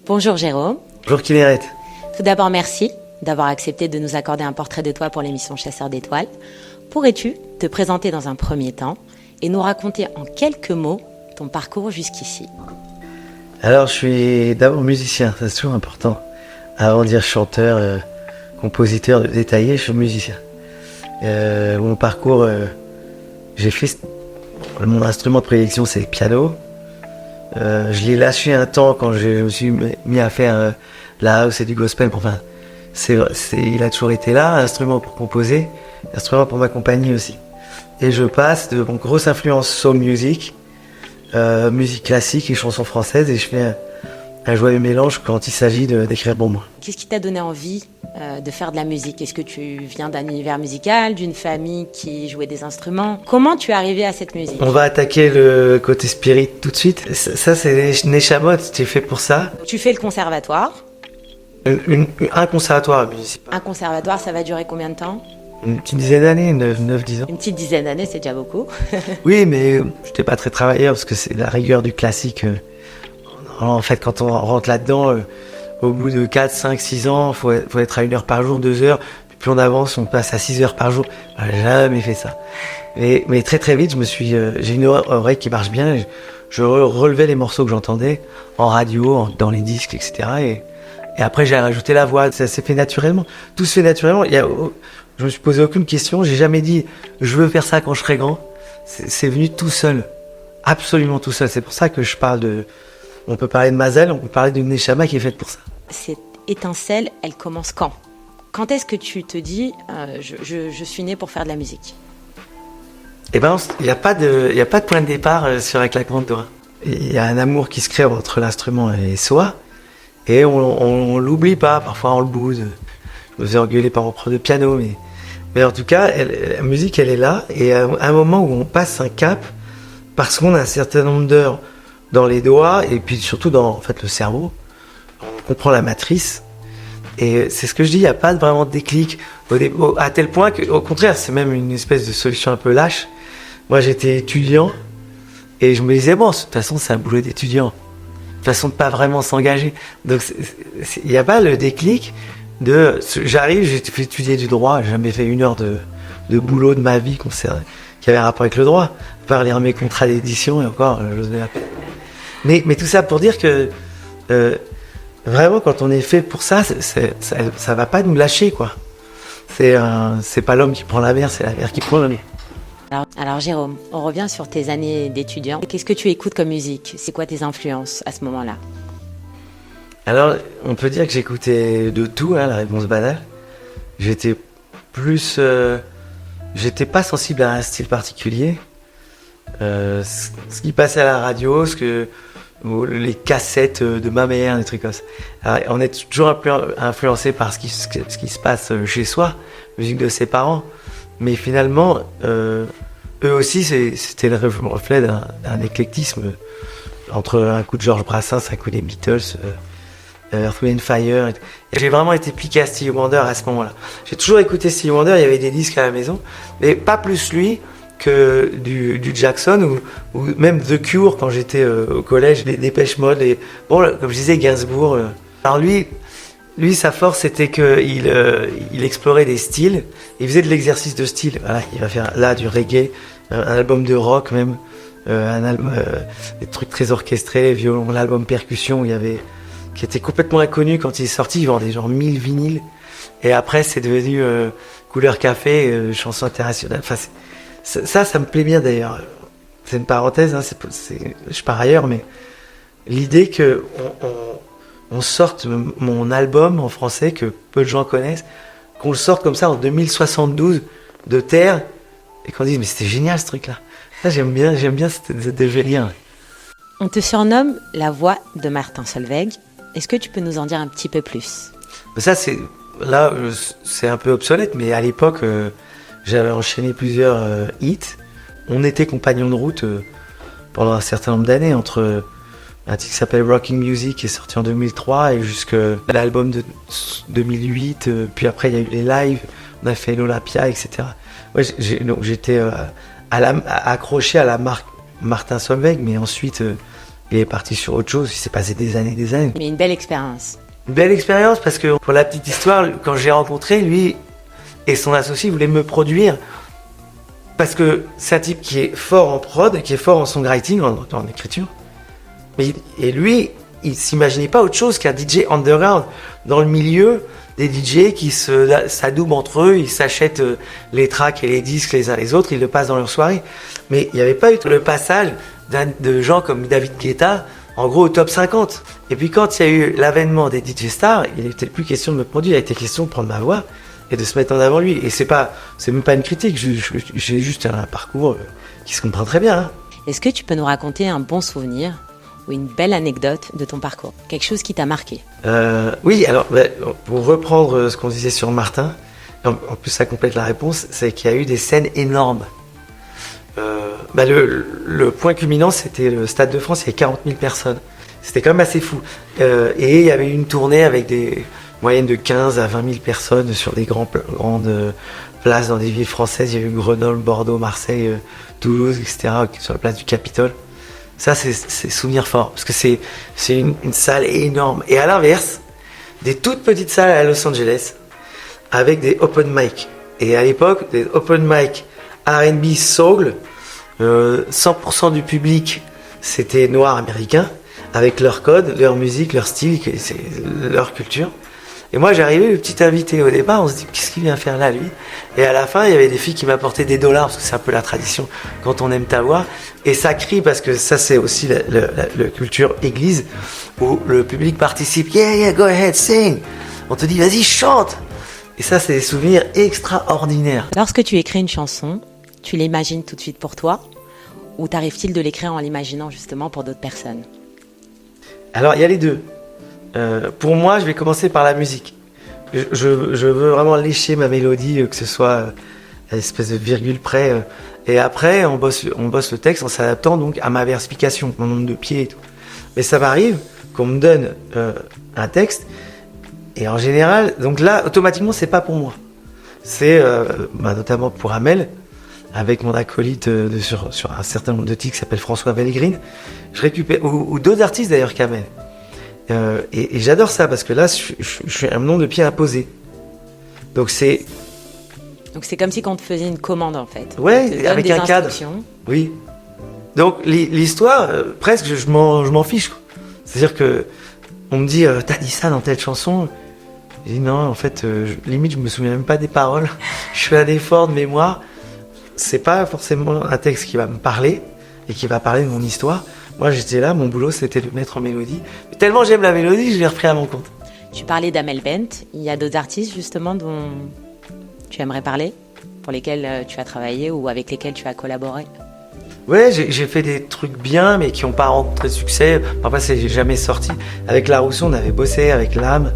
Bonjour Jérôme. Bonjour Kineret. Tout d'abord, merci d'avoir accepté de nous accorder un portrait de toi pour l'émission Chasseur d'étoiles. Pourrais-tu te présenter dans un premier temps et nous raconter en quelques mots ton parcours jusqu'ici? Alors, je suis d'abord musicien, c'est toujours important. Avant de dire chanteur, compositeur détaillé, je suis musicien. Mon parcours, j'ai fait... Mon instrument de prédilection, c'est le piano. Je l'ai lâché un temps quand je me suis mis à faire la house et du gospel. Enfin, il a toujours été là, un instrument pour composer, un instrument pour m'accompagner aussi. Et je passe de mon grosse influence soul music, musique classique et chansons françaises, et je fais un joyeux mélange quand il s'agit d'écrire pour moi. Qu'est-ce qui t'a donné envie de faire de la musique? Est-ce que tu viens d'un univers musical, d'une famille qui jouait des instruments? Comment tu es arrivé à cette musique? On va attaquer le côté spirit tout de suite. Ça c'est Neshamot, c'est fait pour ça. Tu fais le conservatoire. Un conservatoire municipal. Un conservatoire, ça va durer combien de temps? Une petite dizaine d'années, 9-10 ans. Une petite dizaine d'années, c'est déjà beaucoup. Oui, mais j'étais pas très travailleur parce que c'est la rigueur du classique. En fait, quand on rentre là-dedans, au bout de 4, 5, 6 ans, faut être à 1 heure par jour, 2 heures. Puis plus on avance, on passe à 6 heures par jour. J'ai jamais fait ça. Mais très très vite, j'ai une oreille qui marche bien. Je relevais les morceaux que j'entendais en radio, dans les disques, etc. Et après, j'ai rajouté la voix. Ça s'est fait naturellement. Tout se fait naturellement. Je me suis posé aucune question. J'ai jamais dit je veux faire ça quand je serai grand. C'est venu tout seul, absolument tout seul. C'est pour ça que je parle de. On peut parler de Mazel, on peut parler d'une Neshama qui est faite pour ça. Cette étincelle, elle commence quand? Quand est-ce que tu te dis je suis né pour faire de la musique? Eh ben, il n'y a pas de point de départ sur un claquement de doigts. Il y a un amour qui se crée entre l'instrument et soi, et on l'oublie pas. Parfois on le boude. Je me faisais engueuler par mon prof de piano, mais en tout cas, la musique, elle est là. Et à un moment où on passe un cap, parce qu'on a un certain nombre d'heures dans les doigts, et puis surtout dans en fait, le cerveau, on comprend la matrice. Et c'est ce que je dis, il n'y a pas vraiment de déclic, à tel point qu'au contraire, c'est même une espèce de solution un peu lâche. Moi, j'étais étudiant, et je me disais, bon, de toute façon, c'est un boulot d'étudiant. Une façon de pas vraiment s'engager. Donc, il n'y a pas le déclic. J'arrive, j'ai fait étudier du droit, j'ai jamais fait 1 heure de boulot de ma vie qui avait rapport avec le droit, à part lire mes contrats d'édition, et encore, j'osais à peine. Mais tout ça pour dire que vraiment, quand on est fait pour ça, ça va pas nous lâcher, quoi. C'est pas l'homme qui prend la mer, c'est la mer qui prend l'homme. Alors Jérôme, on revient sur tes années d'étudiant. Qu'est-ce que tu écoutes comme musique? C'est quoi tes influences à ce moment-là? Alors, on peut dire que j'écoutais de tout, la réponse banale. J'étais pas sensible à un style particulier. Ce qui passait à la radio, les cassettes de ma mère, des trucs comme ça. Alors, on est toujours un peu influencé par ce qui se passe chez soi, musique de ses parents. Mais finalement, eux aussi, c'était le reflet d'un éclectisme entre un coup de Georges Brassens, un coup des Beatles, Earth, Wind & Fire. J'ai vraiment été piqué à Stevie Wonder à ce moment-là. J'ai toujours écouté Stevie Wonder, il y avait des disques à la maison, mais pas plus lui que du Jackson ou même The Cure quand j'étais au collège, les Dépêche Mode, comme je disais, Gainsbourg. Alors lui, sa force, c'était qu'il explorait des styles, il faisait de l'exercice de style. Voilà, il va faire là du reggae, un album de rock même, des trucs très orchestrés, violon, l'album percussion, qui était complètement inconnu quand il est sorti, il vendait genre 1000 vinyles, et après c'est devenu couleur café, chanson internationale. Enfin, ça me plaît bien d'ailleurs. C'est une parenthèse, hein, je pars ailleurs, mais l'idée que on sorte mon album en français que peu de gens connaissent, qu'on le sorte comme ça en 2072 de terre, et qu'on dise mais c'était génial ce truc-là. Ça j'aime bien cette délire. On te surnomme la voix de Martin Solveig. Est-ce que tu peux nous en dire un petit peu plus? Ça c'est un peu obsolète, mais à l'époque j'avais enchaîné plusieurs hits. On était compagnons de route pendant un certain nombre d'années entre un titre qui s'appelle Rocking Music, qui est sorti en 2003, et jusqu'à l'album de 2008. Puis après, il y a eu les lives, on a fait l'Olympia, etc. Ouais, donc j'étais accroché à la marque Martin Solveig, mais ensuite, il est parti sur autre chose. Il s'est passé des années. Mais une belle expérience. Une belle expérience, parce que pour la petite histoire, quand j'ai rencontré, lui et son associé voulaient me produire. Parce que c'est un type qui est fort en prod, qui est fort en songwriting, en écriture. Et lui, il s'imaginait pas autre chose qu'un DJ underground dans le milieu des DJ qui s'adoubent entre eux, ils s'achètent les tracks et les disques les uns les autres, ils le passent dans leur soirée. Mais il n'y avait pas eu le passage de gens comme David Guetta, en gros au top 50. Et puis quand il y a eu l'avènement des DJ stars, il n'était plus question de me produire, il était question de prendre ma voix et de se mettre en avant lui. Et c'est même pas une critique, j'ai juste un parcours qui se comprend très bien. Hein. Est-ce que tu peux nous raconter un bon souvenir ou une belle anecdote de ton parcours? Quelque chose qui t'a marqué? Oui, alors pour reprendre ce qu'on disait sur Martin, en plus ça complète la réponse, c'est qu'il y a eu des scènes énormes. Le point culminant, c'était le Stade de France, il y avait 40 000 personnes. C'était quand même assez fou. Et il y avait eu une tournée avec des moyennes de 15 à 20 000 personnes sur des grandes places dans des villes françaises. Il y a eu Grenoble, Bordeaux, Marseille, Toulouse, etc., sur la place du Capitole. Ça, c'est souvenir fort, parce que c'est une salle énorme. Et à l'inverse, des toutes petites salles à Los Angeles, avec des open mic. Et à l'époque, des open mic R&B soul, 100% du public, c'était noir américain, avec leur code, leur musique, leur style, c'est leur culture. Et moi, j'arrivais, le petit invité au départ, on se dit, qu'est-ce qu'il vient faire là, lui? Et à la fin, il y avait des filles qui m'apportaient des dollars, parce que c'est un peu la tradition quand on aime ta voix. Et ça crie, parce que ça, c'est aussi la culture église, où le public participe. Yeah, go ahead, sing. On te dit, vas-y, chante. Et ça, c'est des souvenirs extraordinaires. Lorsque tu écris une chanson, tu l'imagines tout de suite pour toi, ou t'arrive-t-il de l'écrire en l'imaginant justement pour d'autres personnes? Alors, il y a les deux. Pour moi, je vais commencer par la musique. Je veux vraiment lécher ma mélodie, que ce soit à l'espèce de virgule près. Et après, on bosse le texte en s'adaptant donc à ma versification, mon nombre de pieds et tout. Mais ça m'arrive qu'on me donne un texte, et en général, donc là, automatiquement, c'est pas pour moi. C'est notamment pour Amel, avec mon acolyte sur un certain nombre de titres qui s'appelle François Pellegrine. Je récupère, ou d'autres artistes d'ailleurs qu'Amel. Et j'adore ça parce que là, je suis un nombre de pieds imposé. Donc c'est comme si on te faisait une commande en fait. Ouais, avec un cadre. Oui. Donc l'histoire, presque, je m'en fiche. Quoi. C'est-à-dire que on me dit, t'as dit ça dans telle chanson. Je dis non, en fait, limite, je me souviens même pas des paroles. Je fais un effort de mémoire. C'est pas forcément un texte qui va me parler et qui va parler de mon histoire. Moi, j'étais là, mon boulot, c'était de mettre en mélodie. Mais tellement j'aime la mélodie, je l'ai repris à mon compte. Tu parlais d'Amel Bent. Il y a d'autres artistes, justement, dont tu aimerais parler, pour lesquels tu as travaillé ou avec lesquels tu as collaboré? Ouais, j'ai fait des trucs bien, mais qui n'ont pas rencontré de succès. Parfois, c'est jamais sorti. Avec La Rousseau, on avait bossé avec l'âme.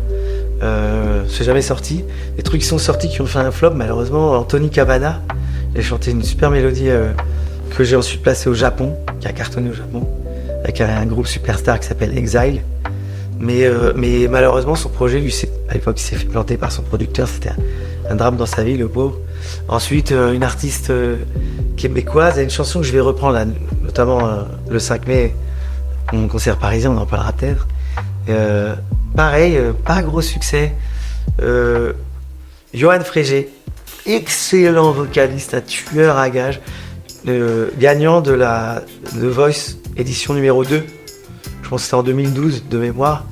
C'est jamais sorti. Des trucs qui sont sortis, qui ont fait un flop, malheureusement. Anthony Cavana, j'ai chanté une super mélodie que j'ai ensuite placée au Japon, qui a cartonné au Japon, avec un groupe superstar qui s'appelle Exile. Mais malheureusement, son projet, lui, à l'époque, il s'est fait planter par son producteur. C'était un drame dans sa vie, le pauvre. Ensuite, une artiste québécoise a une chanson que je vais reprendre, là, notamment le 5 mai, mon concert parisien, on en parlera peut-être. Pareil, pas gros succès. Johan Frégé, excellent vocaliste, un tueur à gages, gagnant de la The Voice édition numéro 2. Je pense que c'était en 2012 de mémoire.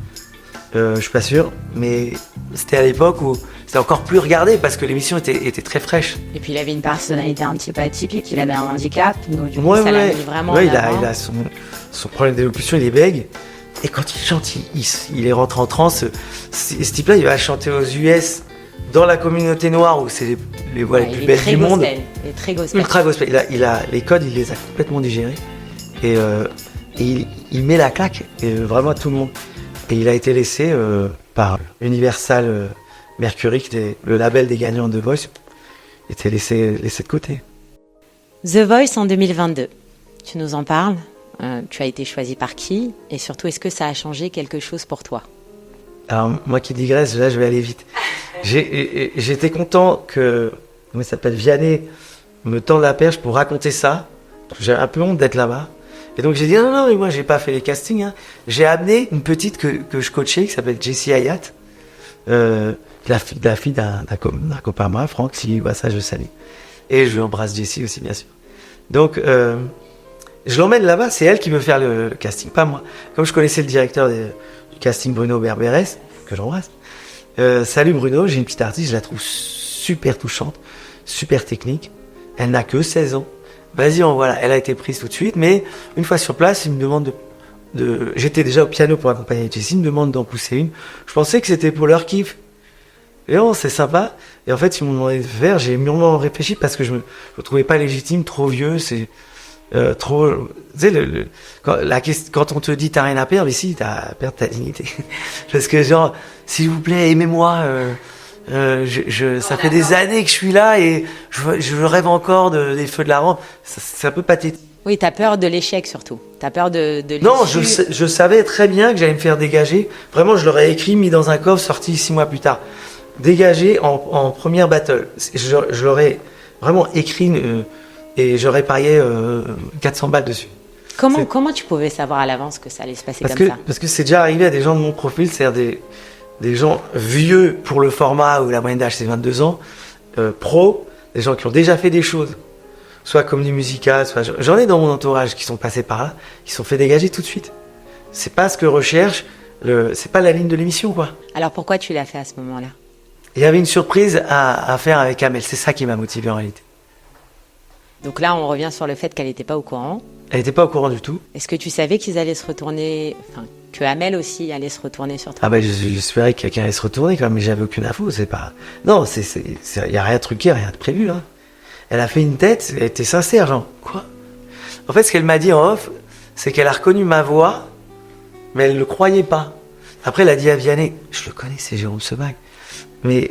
Je suis pas sûr, mais c'était à l'époque où c'était encore plus regardé parce que l'émission était très fraîche. Et puis il avait une personnalité un petit peu atypique, il avait un handicap, donc du coup ça l'a mis vraiment en avant. Il a son problème d'élocution, il est bègue. Et quand il chante, il est rentré en transe. Ce type-là, il va chanter aux US dans la communauté noire où c'est les voix les plus belles du monde. Il est très gospel. Ultra gospel. Il a les codes, il les a complètement digérés. Et il met la claque vraiment à tout le monde. Et il a été laissé par Universal Mercury, qui était le label des gagnants de The Voice, il était laissé de côté. The Voice en 2022, tu nous en parles. Tu as été choisi par qui? Et surtout, est-ce que ça a changé quelque chose pour toi? Alors, moi qui digresse, là, je vais aller vite. J'étais content que, comment ça s'appelle, Vianney me tende la perche pour raconter ça. J'ai un peu honte d'être là-bas. Et donc, j'ai dit, non, mais moi, j'ai pas fait les castings. Hein. J'ai amené une petite que je coachais, qui s'appelle Jessie Hayat, la fille d'un copain à moi, Franck, si voit ça, je le salue. Et je embrasse Jessie aussi, bien sûr. Donc, je l'emmène là-bas, c'est elle qui veut faire le casting, pas moi. Comme je connaissais le directeur du casting, Bruno Berberes, que j'embrasse. Salut Bruno, j'ai une petite artiste, je la trouve super touchante, super technique. Elle n'a que 16 ans. Vas-y, voilà, elle a été prise tout de suite, mais une fois sur place, il me demande j'étais déjà au piano pour accompagner Jessie, il me demande d'en pousser une. Je pensais que c'était pour leur kiff. Et non, c'est sympa. Et en fait, ils m'ont demandé de faire, j'ai mûrement réfléchi parce que je me trouvais pas légitime, trop vieux, c'est trop. Tu sais, quand on te dit t'as rien à perdre, ici t'as à perdre ta dignité. Parce que genre, s'il vous plaît, aimez-moi. Ça fait des années que je suis là et je rêve encore des feux de la rampe. C'est un peu pathétique. Oui, t'as peur de l'échec surtout. T'as peur de Non, je savais très bien que j'allais me faire dégager. Vraiment, je l'aurais écrit, mis dans un coffre, sorti 6 mois plus tard. Dégagé en première battle. Je l'aurais vraiment écrit et j'aurais parié 400 balles dessus. Comment tu pouvais savoir à l'avance que ça allait se passer comme ça? Parce que c'est déjà arrivé à des gens de mon profil, c'est-à-dire des gens vieux pour le format où la moyenne d'âge c'est 22 ans, pro, des gens qui ont déjà fait des choses, soit comédie musicale, soit j'en ai dans mon entourage qui sont passés par là, qui se sont fait dégager tout de suite. C'est pas ce que recherche, c'est pas la ligne de l'émission, quoi. Alors pourquoi tu l'as fait à ce moment-là? Il y avait une surprise à faire avec Amel, c'est ça qui m'a motivé en réalité. Donc là, on revient sur le fait qu'elle n'était pas au courant. Elle n'était pas au courant du tout. Est-ce que tu savais qu'ils allaient se retourner, enfin, que Amel aussi allait se retourner sur toi? Ah ben, j'espérais que quelqu'un allait se retourner quand même, mais j'avais aucune info, c'est pas... Non, il y a rien de truqué, rien de prévu, hein. Elle a fait une tête, elle était sincère, genre, quoi? En fait, ce qu'elle m'a dit en off, c'est qu'elle a reconnu ma voix, mais elle ne le croyait pas. Après, elle a dit à Vianney, je le connais, c'est Jérôme Sebag. Mais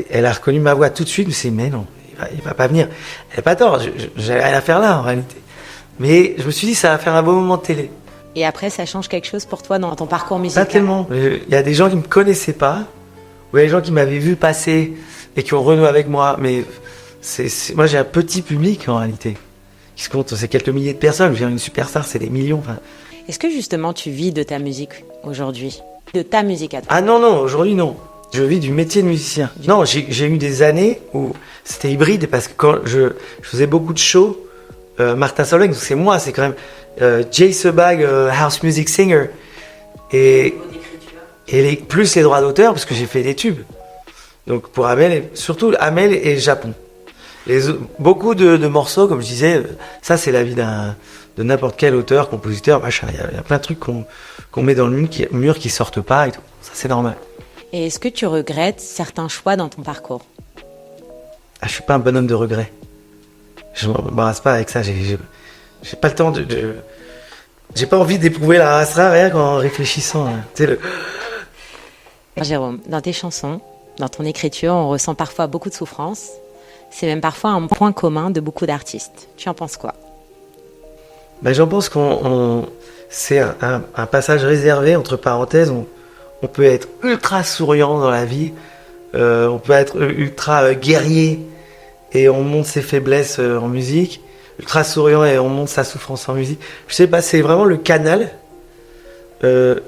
elle a reconnu ma voix tout de suite, mais c'est, mais non, il va pas venir. Elle n'a pas tort, j'avais rien à faire là, en réalité. Mais je me suis dit, ça va faire un beau moment de télé. Et après, ça change quelque chose pour toi dans ton parcours musical? Pas tellement. Il y a des gens qui me connaissaient pas, ou il y a des gens qui m'avaient vu passer et qui ont renoué avec moi. Mais moi, j'ai un petit public en réalité. Qui se compte, c'est quelques milliers de personnes. Je veux dire, une superstar, c'est des millions. Enfin. Est-ce que justement, tu vis de ta musique aujourd'hui? De ta musique à toi? Ah non, aujourd'hui non. Je vis du métier de musicien. Non, j'ai eu des années où c'était hybride parce que quand je faisais beaucoup de shows, Martin Solveig, c'est moi, c'est quand même Jay Sebag, House Music Singer. Et plus les droits d'auteur, parce que j'ai fait des tubes. Donc pour Amel, surtout Amel et Japon. Beaucoup de morceaux, comme je disais, ça c'est la vie de n'importe quel auteur, compositeur, machin. Il y a plein de trucs qu'on met dans le mur qui sortent pas et tout. Ça c'est normal. Et est-ce que tu regrettes certains choix dans ton parcours? Ah, je suis pas un bonhomme de regret. Je m'embarrasse pas avec ça. J'ai pas le temps j'ai pas envie d'éprouver la race rare rien qu'en réfléchissant. Hein. Tu sais, Jérôme, dans tes chansons, dans ton écriture, on ressent parfois beaucoup de souffrance. C'est même parfois un point commun de beaucoup d'artistes. Tu en penses quoi? Ben, j'en pense c'est un passage réservé, entre parenthèses. On peut être ultra souriant dans la vie, on peut être ultra guerrier et on montre ses faiblesses en musique, ultra souriant et on montre sa souffrance en musique. Je sais pas, c'est vraiment le canal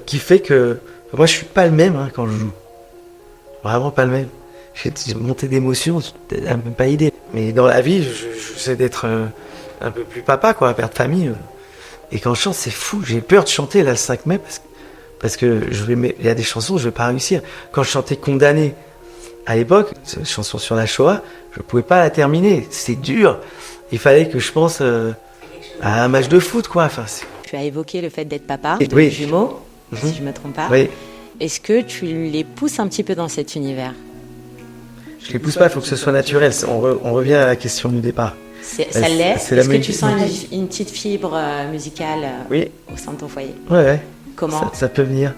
qui fait que moi je suis pas le même hein, quand je joue. Vraiment pas le même. J'ai monté d'émotions, t'as même pas idée. Mais dans la vie, j'essaie d'être un peu plus papa, quoi, père de famille. Et quand je chante, c'est fou. J'ai peur de chanter là le 5 mai parce que il y a des chansons, je vais pas réussir. Quand je chantais Condamné à l'époque, cette chanson sur la Shoah, je pouvais pas la terminer. C'est dur. Il fallait que je pense à un match de foot, quoi. Enfin, tu as évoqué le fait d'être papa de oui. jumeaux, si je me trompe pas. Oui. Est-ce que tu les pousses un petit peu dans cet univers? Je les pousse pas, il faut que ce soit naturel. On revient à la question du départ. Ça l'est. Est-ce que tu sens une petite fibre musicale oui. au sein de ton foyer? Ouais. Comment? Ça peut venir.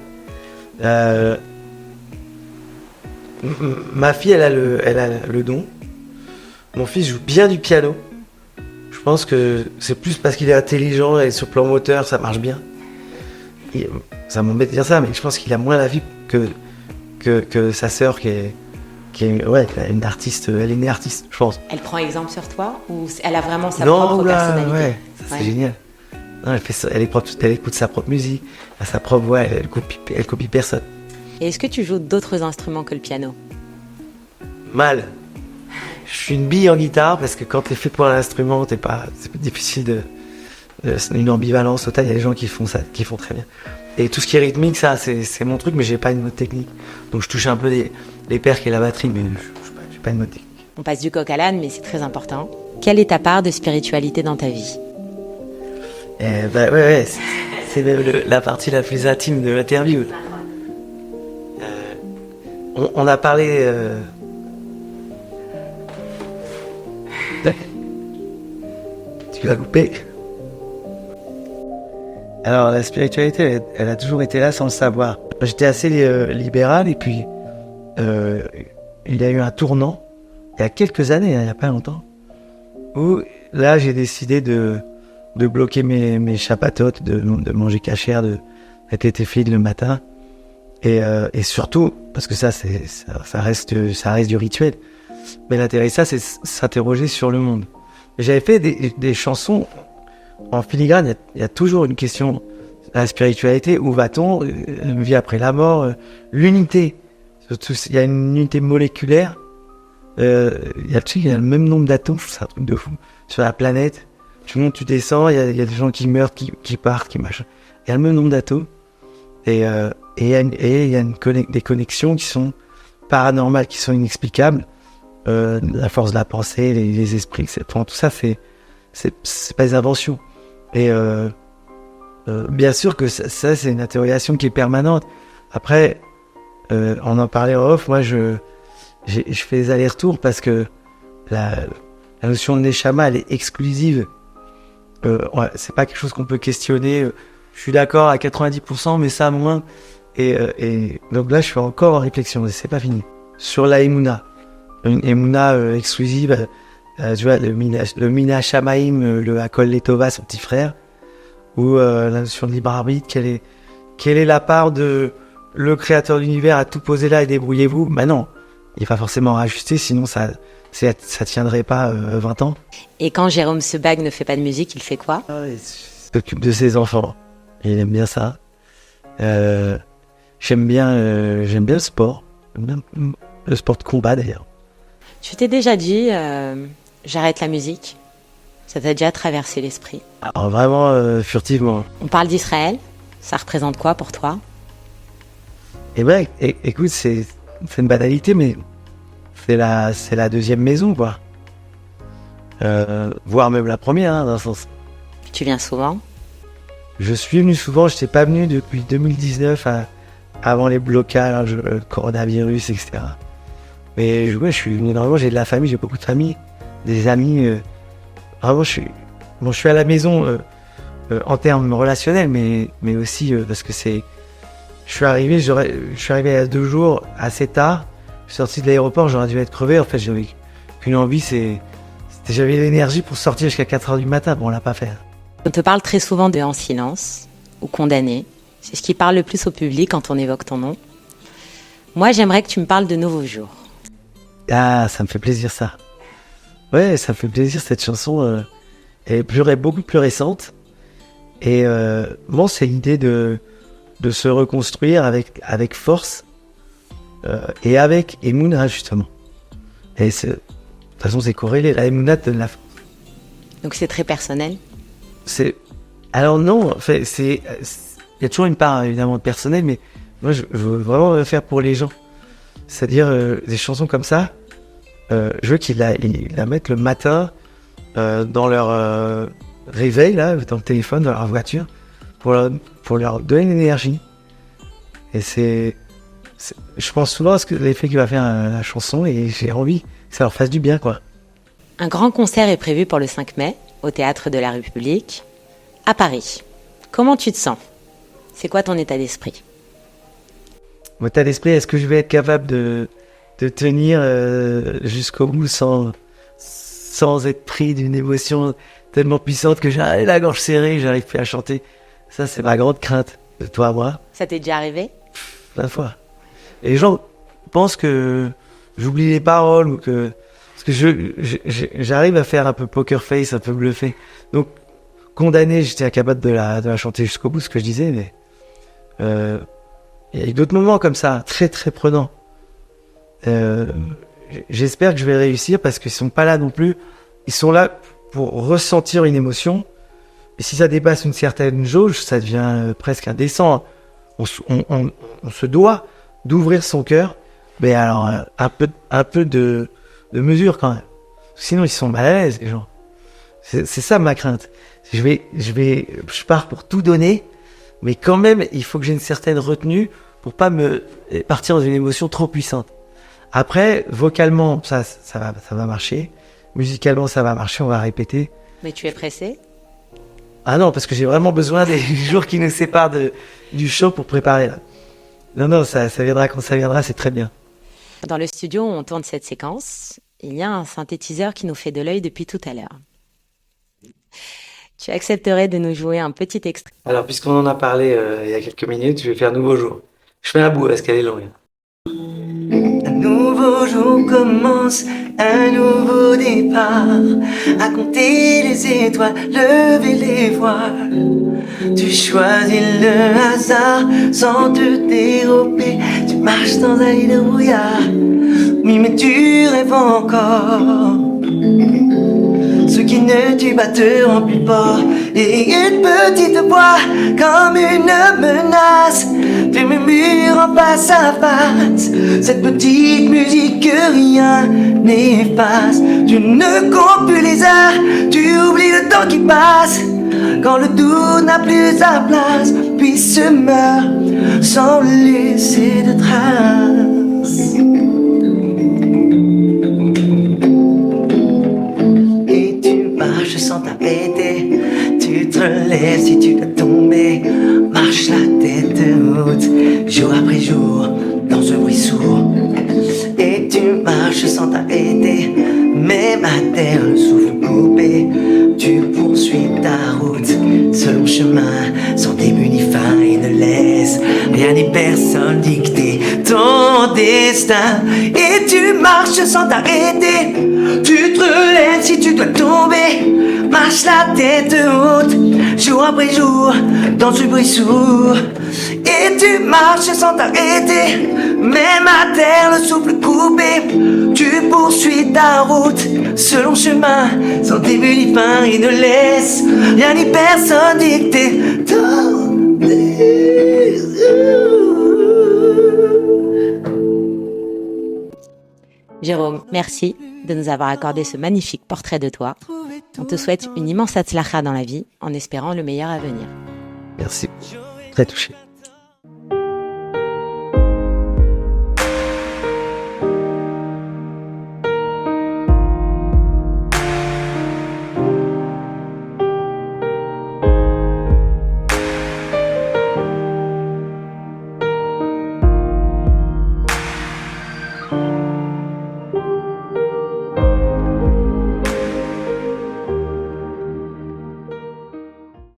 Ma fille, elle a le don. Mon fils joue bien du piano. Je pense que c'est plus parce qu'il est intelligent et sur le plan moteur, ça marche bien. Et ça m'embête de dire ça, mais je pense qu'il a moins la vie que sa sœur qui est une artiste. Elle est née artiste, je pense. Elle prend exemple sur toi ou elle a vraiment sa propre personnalité? Ouais, ça, c'est génial. Non, elle écoute sa propre musique, elle a sa propre voix, elle copie personne. Et est-ce que tu joues d'autres instruments que le piano? Mal. Je suis une bille en guitare parce que quand t'es fait pour un instrument, c'est difficile c'est une ambivalence totale. Il y a des gens qui font ça, qui font très bien. Et tout ce qui est rythmique, ça, c'est mon truc, mais j'ai pas une note technique. Donc je touche un peu les percs et la batterie, mais j'ai pas une note technique. On passe du coq à l'âne, mais c'est très important. Quelle est ta part de spiritualité dans ta vie? C'est même la partie la plus intime de l'interview. On a parlé. Tu l'as coupé. Alors la spiritualité, elle a toujours été là sans le savoir. J'étais assez libéral et puis il y a eu un tournant il y a quelques années, il n'y a pas longtemps, où là j'ai décidé de bloquer mes chapatotes, de manger cachère, d'être tétéphile le matin et surtout parce que ça reste du rituel. Mais l'intérêt de ça, c'est s'interroger sur le monde. J'avais fait des chansons en filigrane. Il y a toujours une question à la spiritualité. Où va-t-on? Une vie après la mort, l'unité. Surtout, il y a une unité moléculaire. Il y a le même nombre d'atomes. C'est un truc de fou. Sur la planète, tu montes, tu descends. Il y a des gens qui meurent, qui partent, qui machin. Il y a le même nombre d'atomes. Et il y a des connexions qui sont paranormales, qui sont inexplicables. La force de la pensée, les esprits, tout ça, c'est pas des inventions. Et bien sûr que ça c'est une interrogation qui est permanente. Après, on en parlait en off. Moi, je fais des allers-retours parce que la notion de neshama, elle est exclusive. C'est pas quelque chose qu'on peut questionner. Je suis d'accord à 90%, mais ça moins. Et donc là, je suis encore en réflexion. C'est pas fini. Sur la Emouna. Une Emouna exclusive, tu vois, le Mina Shamaim, le Hakol Letova, son petit frère, ou la notion de libre arbitre, quelle est la part de le créateur de l'univers a tout posé là et débrouillez-vous? Ben non, il va forcément rajuster, sinon ça tiendrait pas 20 ans. Et quand Jérôme Sebag ne fait pas de musique, il fait quoi? Il s'occupe de ses enfants, il aime bien ça. J'aime bien le sport, le sport de combat d'ailleurs. Tu t'es déjà dit, j'arrête la musique? Ça t'a déjà traversé l'esprit? Alors vraiment furtivement. On parle d'Israël, ça représente quoi pour toi? Eh ben, écoute, c'est une banalité, mais c'est la deuxième maison, quoi. Voire même la première, hein, dans un sens. Tu viens souvent? Je suis venu souvent, je n'étais pas venu depuis 2019, avant les blocages, le coronavirus, etc. Mais je suis venu normalement, j'ai de la famille, j'ai beaucoup de famille, des amis. Vraiment, je suis à la maison en termes relationnels, mais aussi parce que je suis arrivé il y a 2 jours, assez tard. Je suis sorti de l'aéroport, j'aurais dû être crevé. En fait, j'avais qu'une envie, j'avais l'énergie pour sortir jusqu'à 4h du matin. Bon, on l'a pas fait. On te parle très souvent de en silence ou condamné. C'est ce qui parle le plus au public quand on évoque ton nom. Moi, j'aimerais que tu me parles de Nouveau Jour. Ah, ça me fait plaisir, ça. Ouais, ça me fait plaisir, cette chanson. Elle est beaucoup plus récente. Et bon, c'est l'idée de se reconstruire avec force et avec Emouna, justement. Et de toute façon, c'est corrélé. La Emouna donne la force. Donc c'est très personnel? Alors non, en fait, il y a toujours une part, évidemment, de personnel, mais moi, je veux vraiment le faire pour les gens. C'est-à-dire, des chansons comme ça, je veux qu'ils la mettent le matin dans leur réveil, là, dans le téléphone, dans leur voiture, pour leur donner l'énergie. Et je pense souvent à l'effet qu'il va faire la chanson, et j'ai envie que ça leur fasse du bien, quoi. Un grand concert est prévu pour le 5 mai, au Théâtre de la République, à Paris. Comment tu te sens? C'est quoi ton état d'esprit? Mon état d'esprit, est-ce que je vais être capable de tenir jusqu'au bout sans être pris d'une émotion tellement puissante que j'ai la gorge serrée, j'arrive plus à chanter. Ça, c'est ma grande crainte, de toi à moi, Ça t'est déjà arrivé? plein de fois. Et les gens pensent que j'oublie les paroles ou que... Parce que j'arrive à faire un peu poker face, un peu bluffé. Donc, Condamné, j'étais incapable de la chanter jusqu'au bout, ce que je disais, mais... il y a eu d'autres moments comme ça, très très prenants. J'espère que je vais réussir parce qu'ils sont pas là non plus. Ils sont là pour ressentir une émotion. Et si ça dépasse une certaine jauge, ça devient presque indécent. On se doit d'ouvrir son cœur, mais alors un peu de mesure quand même. Sinon ils sont mal à l'aise les gens. C'est ça ma crainte. Je pars pour tout donner, mais quand même il faut que j'ai une certaine retenue pour pas me partir dans une émotion trop puissante. Après, vocalement, ça va marcher. Musicalement, ça va marcher, on va répéter. Mais tu es pressé? Ah non, parce que j'ai vraiment besoin des jours qui nous séparent du show pour préparer là. Non, ça viendra quand ça viendra, c'est très bien. Dans le studio où on tourne cette séquence, il y a un synthétiseur qui nous fait de l'œil depuis tout à l'heure. Tu accepterais de nous jouer un petit extrait? Alors, puisqu'on en a parlé il y a quelques minutes, je vais faire Nouveau jour. Je fais un bout parce qu'elle est longue. Un nouveau jour commence, un nouveau départ. À compter les étoiles, lever les voiles. Tu choisis le hasard sans te dérober. Tu marches dans un lit de brouillard. Oui, mais tu rêves encore. Ce qui ne tue pas te rend plus fort. Et une petite voix comme une menace fait murmure en face à face. Cette petite musique que rien n'efface. Tu ne comptes plus les heures, tu oublies le temps qui passe. Quand le doute n'a plus sa place, puis se meurt sans laisser de traces. Et tu marches sans t'arrêter, tu te relèves si tu dois tomber. Marche la tête haute, jour après jour, dans ce bruit sourd. Et tu marches sans t'arrêter, même à terre, le souffle coupé. Tu poursuis ta route, selon chemin, sans début ni fin, et ne laisse rien ni personne dicter ton destin. Et tu marches sans t'arrêter, tu te relèves si tu dois tomber. Marche la tête haute, jour après jour, dans ce bruit sourd. Et tu marches sans t'arrêter, même à terre, le souffle coupé. Tu poursuis ta route, selon chemin, sans début ni fin, et ne laisse rien ni personne dicter ton destin. Jérôme, merci de nous avoir accordé ce magnifique portrait de toi. On te souhaite une immense hatzlacha dans la vie, en espérant le meilleur à venir. Merci, très touché.